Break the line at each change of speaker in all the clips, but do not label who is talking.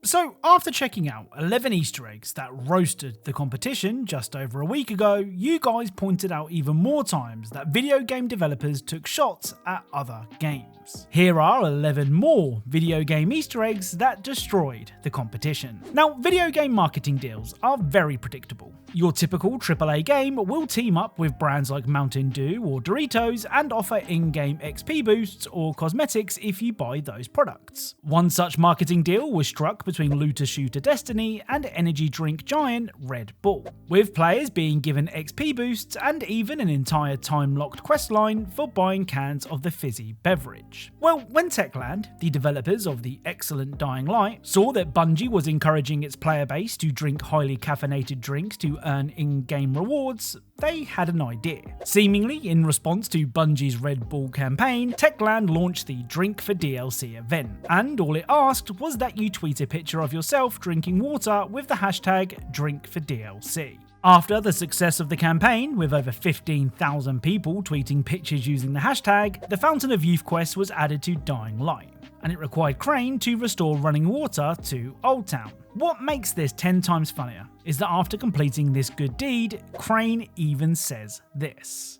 So after checking out 11 Easter eggs that roasted the competition just over a week ago, you guys pointed out even more times that video game developers took shots at other games. Here are 11 more video game Easter eggs that destroyed the competition. Now, video game marketing deals are very predictable. Your typical AAA game will team up with brands like Mountain Dew or Doritos and offer in-game XP boosts or cosmetics if you buy those products. One such marketing deal was struck between looter-shooter Destiny and energy drink giant Red Bull, with players being given XP boosts and even an entire time-locked questline for buying cans of the fizzy beverage. Well, when Techland, the developers of the Eggcellent Dying Light, saw that Bungie was encouraging its player base to drink highly caffeinated drinks to earn in-game rewards, they had an idea. Seemingly in response to Bungie's Red Bull campaign, Techland launched the Drink for DLC event, and all it asked was that you tweet a picture of yourself drinking water with the hashtag #DrinkForDLC. After the success of the campaign, with over 15,000 people tweeting pictures using the hashtag, the Fountain of Youth quest was added to Dying Light, and it required Crane to restore running water to Old Town. What makes this 10 times funnier is that after completing this good deed, Crane even says this.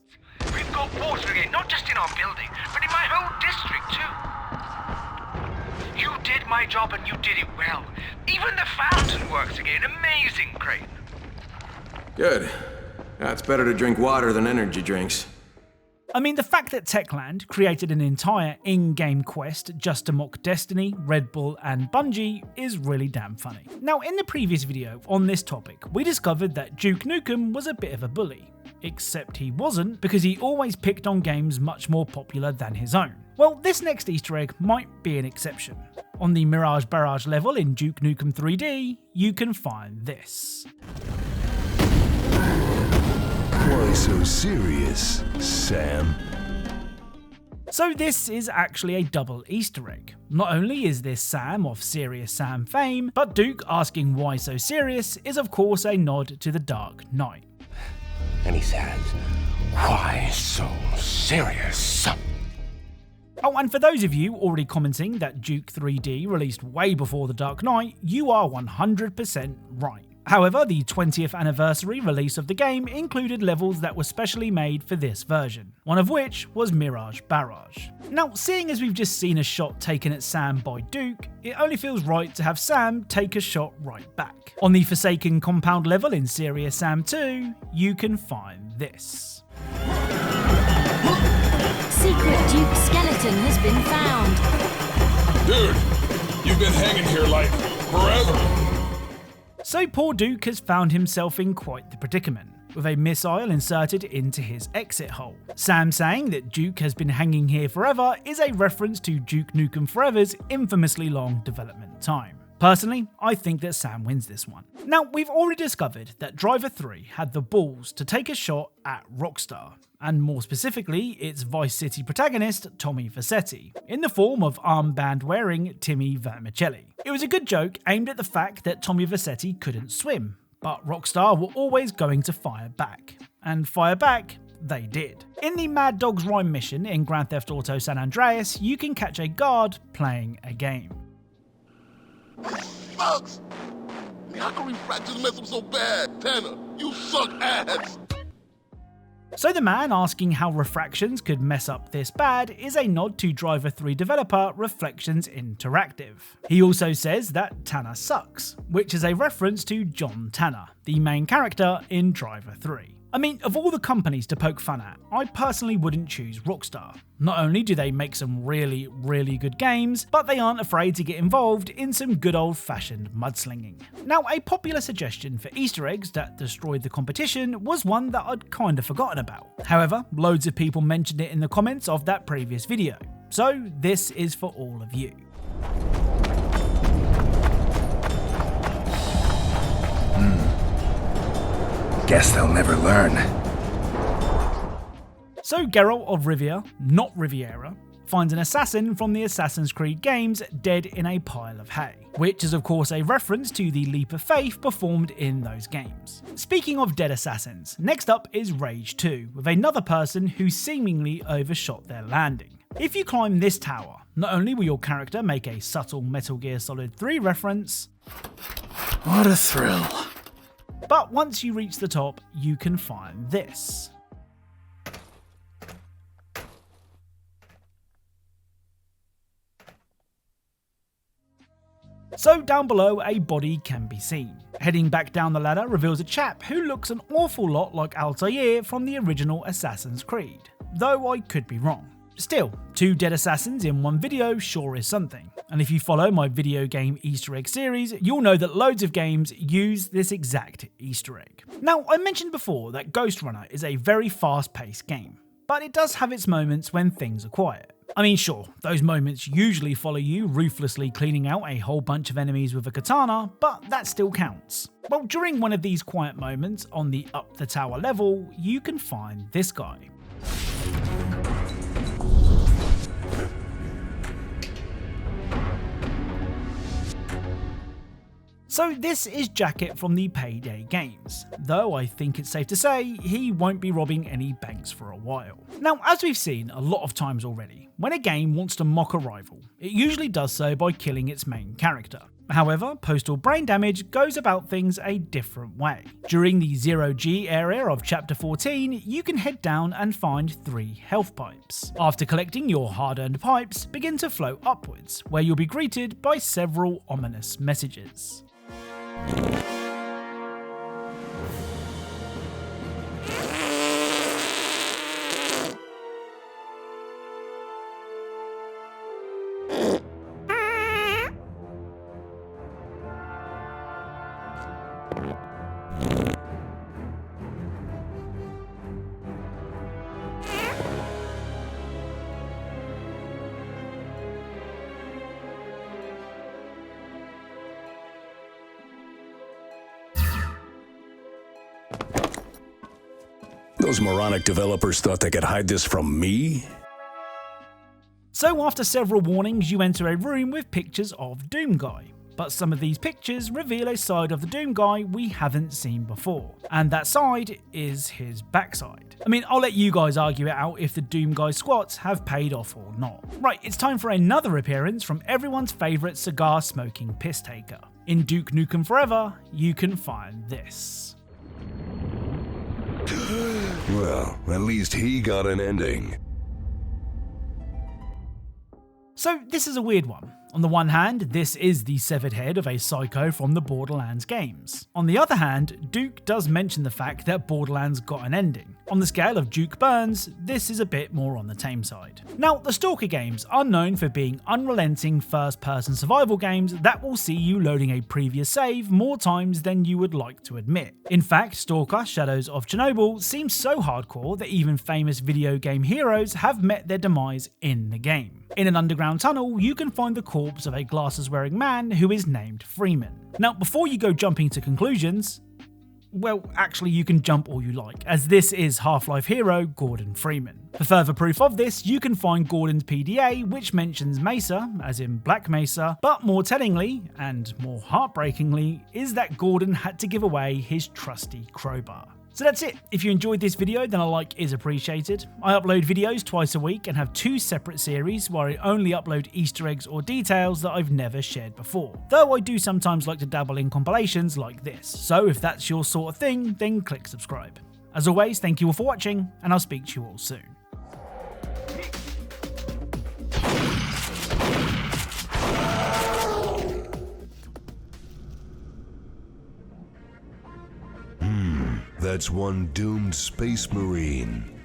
We've got water again, not just in our building, but in my whole district too. You did my job and you did it well. Even the fountain works again. Amazing, Crane.
Good. It's better to drink water than energy drinks.
I mean, the fact that Techland created an entire in-game quest just to mock Destiny, Red Bull and Bungie is really damn funny. Now, in the previous video on this topic, we discovered that Duke Nukem was a bit of a bully. Except he wasn't, because he always picked on games much more popular than his own. Well, this next Easter egg might be an exception. On the Mirage Barrage level in Duke Nukem 3D, you can find this.
Why so serious, Sam?
So this is actually a double Easter egg. Not only is this Sam of Serious Sam fame, but Duke asking why so serious is of course a nod to the Dark Knight.
And he says, why so serious?
Oh, and for those of you already commenting that Duke 3D released way before the Dark Knight, you are 100% right. However, the 20th anniversary release of the game included levels that were specially made for this version, one of which was Mirage Barrage. Now, seeing as we've just seen a shot taken at Sam by Duke, it only feels right to have Sam take a shot right back. On the Forsaken Compound level in Serious Sam 2, you can find this.
Secret Duke skeleton has been found.
Dude, you've been hanging here like forever.
So poor Duke has found himself in quite the predicament, with a missile inserted into his exit hole. Sam saying that Duke has been hanging here forever is a reference to Duke Nukem Forever's infamously long development time. Personally, I think that Sam wins this one. Now, we've already discovered that Driver 3 had the balls to take a shot at Rockstar, and more specifically, its Vice City protagonist, Tommy Vercetti, in the form of armband-wearing Timmy Vermicelli. It was a good joke aimed at the fact that Tommy Vercetti couldn't swim, but Rockstar were always going to fire back. And fire back they did. In the Mad Dog's Rhyme mission in Grand Theft Auto San Andreas, you can catch a guard playing a game.
Sucks! I mean, how can refractors mess up so bad? Tanner, you suck ass!
So the man asking how refractions could mess up this bad is a nod to Driver 3 developer Reflections Interactive. He also says that Tanner sucks, which is a reference to John Tanner, the main character in Driver 3. I mean, of all the companies to poke fun at, I personally wouldn't choose Rockstar. Not only do they make some really good games, but they aren't afraid to get involved in some good old-fashioned mudslinging. Now, a popular suggestion for Easter eggs that destroyed the competition was one that I'd kinda forgotten about. However, loads of people mentioned it in the comments of that previous video, so this is for all of you.
Guess they'll never learn.
So Geralt of Rivia, not Riviera, finds an assassin from the Assassin's Creed games dead in a pile of hay, which is of course a reference to the leap of faith performed in those games. Speaking of dead assassins, next up is Rage 2, with another person who seemingly overshot their landing. If you climb this tower, Not only will your character make a subtle Metal Gear Solid 3 reference,
What a thrill.
but once you reach the top, you can find this. So down below, a body can be seen. Heading back down the ladder reveals a chap who looks an awful lot like Altair from the original Assassin's Creed, though I could be wrong. Still, 2 dead assassins in one video sure is something, and if you follow my video game Easter egg series, you'll know that loads of games use this exact Easter egg. Now, I mentioned before that Ghostrunner is a very fast-paced game, but it does have its moments when things are quiet. I mean, sure, those moments usually follow you ruthlessly cleaning out a whole bunch of enemies with a katana, but that still counts. Well, during one of these quiet moments on the up the tower level, you can find this guy. So this is Jacket from the Payday games, though I think it's safe to say he won't be robbing any banks for a while. Now, as we've seen a lot of times already, when a game wants to mock a rival, it usually does so by killing its main character. However, Postal Brain Damage goes about things a different way. During the 0G area of Chapter 14, you can head down and find 3 health pipes. After collecting your hard-earned pipes, begin to float upwards, where you'll be greeted by several ominous messages.
Those moronic developers thought they could hide this from me?
So after several warnings, you enter a room with pictures of Doom Guy. But some of these pictures reveal a side of the Doom Guy we haven't seen before. And that side is his backside. I mean, I'll let you guys argue it out if the Doom Guy squats have paid off or not. Right, it's time for another appearance from everyone's favourite cigar smoking piss taker. In Duke Nukem Forever, you can find this.
Well, at least he got an ending.
So this is a weird one. On the one hand, this is the severed head of a psycho from the Borderlands games. On the other hand, Duke does mention the fact that Borderlands got an ending. On the scale of Duke Burns, this is a bit more on the tame side. Now, the Stalker games are known for being unrelenting first-person survival games that will see you loading a previous save more times than you would like to admit. In fact, Stalker Shadows of Chernobyl seems so hardcore that even famous video game heroes have met their demise in the game. In an underground tunnel, you can find the corpse of a glasses-wearing man who is named Freeman. Now, before you go jumping to conclusions, well, actually you can jump all you like, as this is Half-Life hero Gordon Freeman. For further proof of this, you can find Gordon's PDA, which mentions Mesa, as in Black Mesa, but more tellingly, and more heartbreakingly, is that Gordon had to give away his trusty crowbar. So that's it. If you enjoyed this video, then a like is appreciated. I upload videos twice a week and have 2 separate series where I only upload Easter eggs or details that I've never shared before. Though I do sometimes like to dabble in compilations like this, so if that's your sort of thing, then click subscribe. As always, thank you all for watching, and I'll speak to you all soon.
That's one doomed space marine.